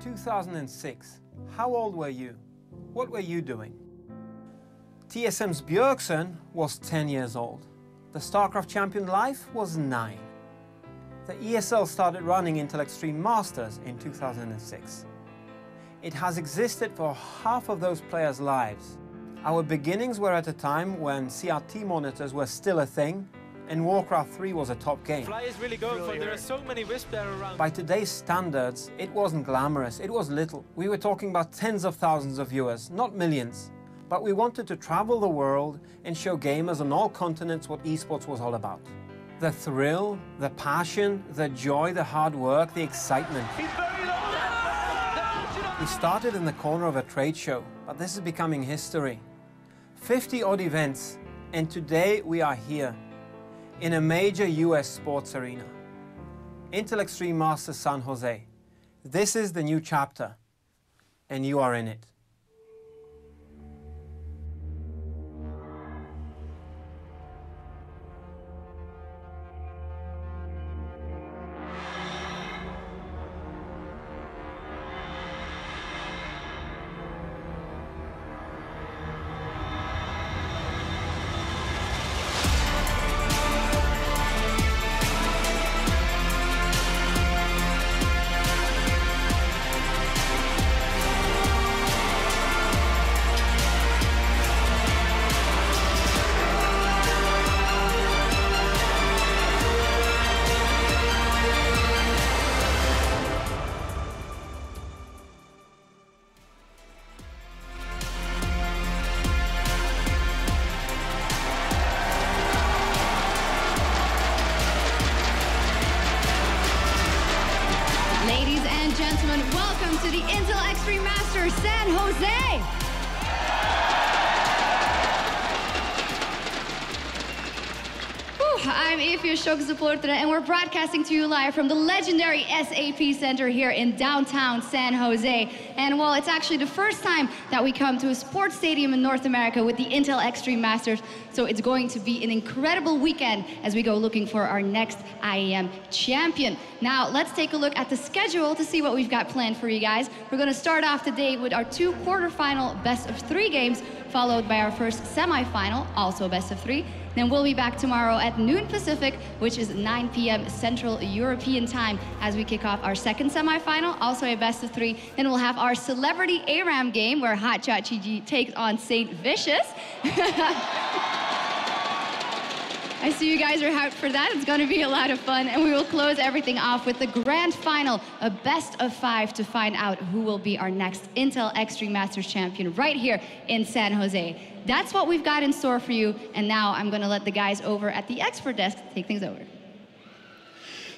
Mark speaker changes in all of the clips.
Speaker 1: 2006. How old were you? What were you doing? TSM's Björksen was 10 years old. The StarCraft champion Leif was 9. The ESL started running Intel Extreme Masters in 2006. It has existed for half of those players' lives. Our beginnings were at a time when CRT monitors were still a thing, and Warcraft 3 was a top game.
Speaker 2: Fly is really going for, there are so many wisps there around.
Speaker 1: By today's standards, it wasn't glamorous, it was little. We were talking about tens of thousands of viewers, not millions. But we wanted to travel the world and show gamers on all continents what esports was all about. The thrill, the passion, the joy, the hard work, the excitement. We started in the corner of a trade show, but this is becoming history. 50 odd events, and today we are here, in a major US sports arena. Intel Extreme Masters San Jose. This is the new chapter, and you are in it.
Speaker 3: Welcome to the Intel Extreme Masters San Jose. I'm Ify Shokusuportra, and we're broadcasting to you live from the legendary SAP Center here in downtown San Jose. And well, it's actually the first time that we come to a sports stadium in North America with the Intel Extreme Masters. So it's going to be an incredible weekend as we go looking for our next IEM champion. Now, let's take a look at the schedule to see what we've got planned for you guys. We're going to start off today with our 2 quarterfinal best-of-3 games, followed by our first semifinal, also best-of-3. Then we'll be back tomorrow at noon Pacific, which is 9 p.m. Central European time, as we kick off our second semifinal, also a best-of-3. Then we'll have our Celebrity ARAM game, where Hotshot GG takes on Saint Vicious. I see you guys are hyped for that. It's going to be a lot of fun. And we will close everything off with the grand final, a best-of-5 to find out who will be our next Intel Extreme Masters champion right here in San Jose. That's what we've got in store for you. And now I'm going to let the guys over at the expert desk take things over.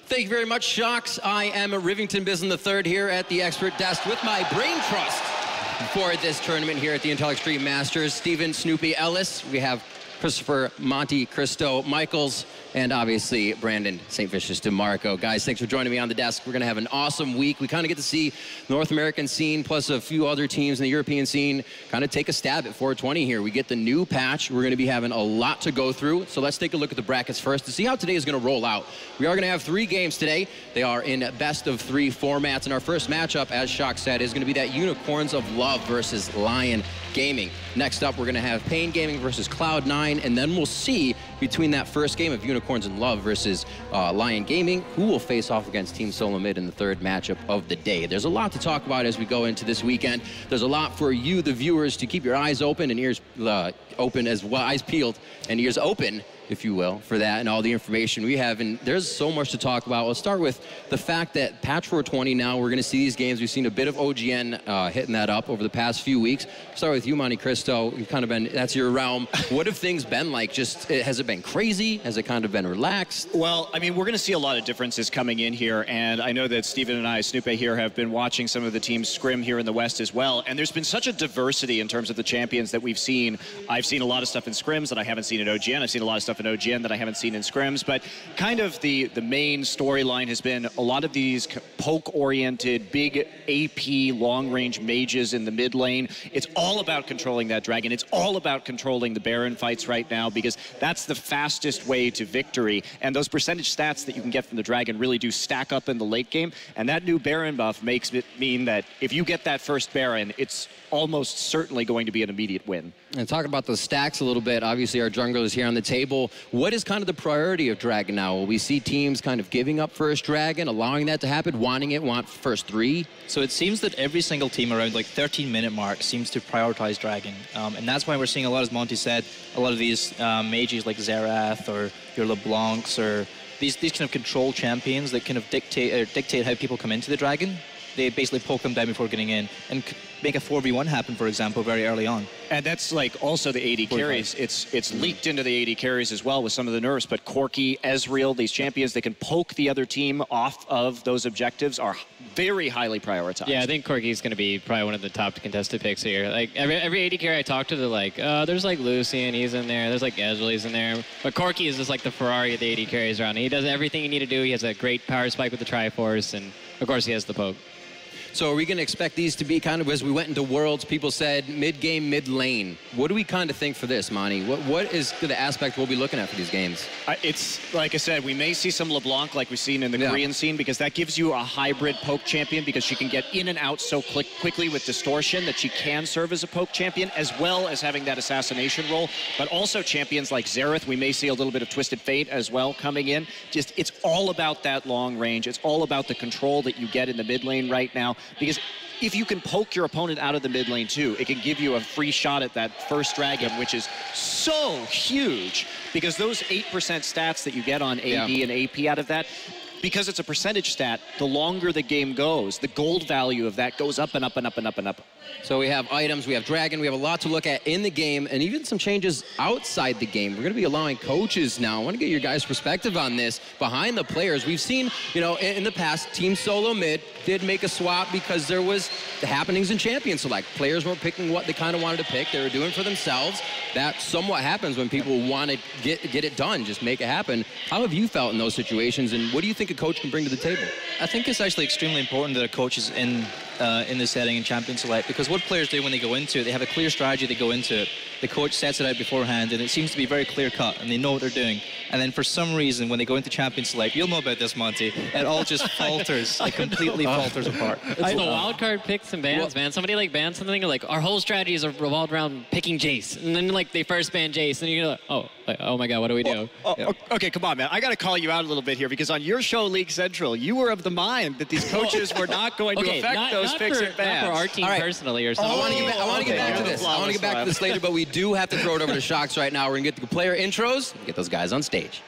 Speaker 4: Thank you very much, Shocks. I am Rivington Bisson III here at the expert desk with my brain trust for this tournament here at the Intel Extreme Masters. Stephen Snoopy Ellis. We have Christopher Monte Cristo Michaels, and obviously Brandon St. Vicious DeMarco. Guys, thanks for joining me on the desk. We're going to have an awesome week. We kind of get to see the North American scene plus a few other teams in the European scene kind of take a stab at 420 here. We get the new patch. We're going to be having a lot to go through. So let's take a look at the brackets first to see how today is going to roll out. We are going to have 3 games today. They are in best-of-3 formats. And our first matchup, as Shock said, is going to be that Unicorns of Love versus Lion Gaming. Next up, we're going to have Pain Gaming versus Cloud9, and then we'll see between that first game of Unicorns in Love versus Lion Gaming, who will face off against Team Solo Mid in the third matchup of the day. There's a lot to talk about as we go into this weekend. There's a lot for you, the viewers, to keep your eyes open and ears open as well, eyes peeled and ears open, if you will, for that and all the information we have. And there's so much to talk about. Let's start with the fact that patch 420 now, we're going to see these games. We've seen a bit of OGN hitting that up over the past few weeks. Start with you, Monte Cristo. You've kind of been, that's your realm. What have things been like? Just, has it been crazy? Has it kind of been relaxed?
Speaker 5: Well, I mean, we're going to see a lot of differences coming in here. And I know that Steven and I, Snoopy here, have been watching some of the teams scrim here in the West as well. And there's been such a diversity in terms of the champions that we've seen. I've seen a lot of stuff in scrims that I haven't seen in OGN. I've seen a lot of stuff of an OGN that I haven't seen in scrims, but kind of the main storyline has been a lot of these poke-oriented, big AP long-range mages in the mid lane. It's all about controlling that dragon. It's all about controlling the Baron fights right now, because that's the fastest way to victory. And those percentage stats that you can get from the dragon really do stack up in the late game. And that new Baron buff makes it mean that if you get that first Baron, it's almost certainly going to be an immediate win.
Speaker 4: And talk about the stacks a little bit. Obviously, our junglers here on the table. What is kind of the priority of Dragon now? Will we see teams kind of giving up first Dragon, allowing that to happen, want first 3?
Speaker 6: So it seems that every single team around like 13-minute mark seems to prioritize Dragon. And that's why we're seeing a lot, as Monty said, a lot of these mages like Xerath or your LeBlancs or these kind of control champions that kind of dictate how people come into the Dragon. They basically poke them down before getting in and make a 4v1 happen, for example, very early on.
Speaker 5: And that's like also the AD carries. It's leaked into the AD carries as well with some of the nerfs, but Corki, Ezreal, these champions that can poke the other team off of those objectives are very highly prioritized.
Speaker 7: Yeah, I think Corki's going to be probably one of the top contested picks here. Like every AD carry I talk to, they're like, there's like Lucian, he's in there. There's like Ezreal, he's in there. But Corki is just like the Ferrari of the AD carries around. He does everything you need to do. He has a great power spike with the Triforce, and of course he has the poke.
Speaker 4: So are we going to expect these to be kind of, as we went into Worlds, people said mid-game, mid-lane. What do we kind of think for this, Monty? What is the aspect we'll be looking at for these games?
Speaker 5: It's, like I said, we may see some LeBlanc like we've seen in the Korean scene, because that gives you a hybrid poke champion, because she can get in and out so quickly with distortion that she can serve as a poke champion, as well as having that assassination role. But also champions like Xerath, we may see a little bit of Twisted Fate as well coming in. Just, it's all about that long range. It's all about the control that you get in the mid lane right now. Because if you can poke your opponent out of the mid lane too, it can give you a free shot at that first dragon, which is so huge, because those 8% stats that you get on AD and AP out of that, because it's a percentage stat, the longer the game goes, the gold value of that goes up and up and up and up and up.
Speaker 4: So we have items, we have Dragon, we have a lot to look at in the game, and even some changes outside the game. We're going to be allowing coaches now. I want to get your guys' perspective on this. Behind the players, we've seen, you know, in the past, Team Solo Mid did make a swap because there was the happenings in Champions Select. Players weren't picking what they kind of wanted to pick. They were doing for themselves. That somewhat happens when people want to get it done, just make it happen. How have you felt in those situations, and what do you think a coach can bring to the table?
Speaker 6: I think it's actually extremely important that a coach is in this setting in Champions Select, because what players do when they go into it, they have a clear strategy, they go into it. The coach sets it out beforehand, and it seems to be very clear cut, and they know what they're doing. And then for some reason, when they go into Champions Select, you'll know about this, Monty, it all just falters. It completely falters apart.
Speaker 7: It's the wild card picks and bans, man. Somebody like bans something, like our whole strategy is revolved around picking Jace, and then like they first ban Jace, and you're like, oh my God, what do we do?
Speaker 5: Okay, come on, man. I got to call you out a little bit here, because on your show, League Central, you were of the mind that these coaches were not going to affect those picks and bans.
Speaker 7: Not for our team personally or something.
Speaker 4: I want to get back to this. I want to get back to this later, but we do have to throw it over to Shox right now. We're going to get the player intros and get those guys on stage.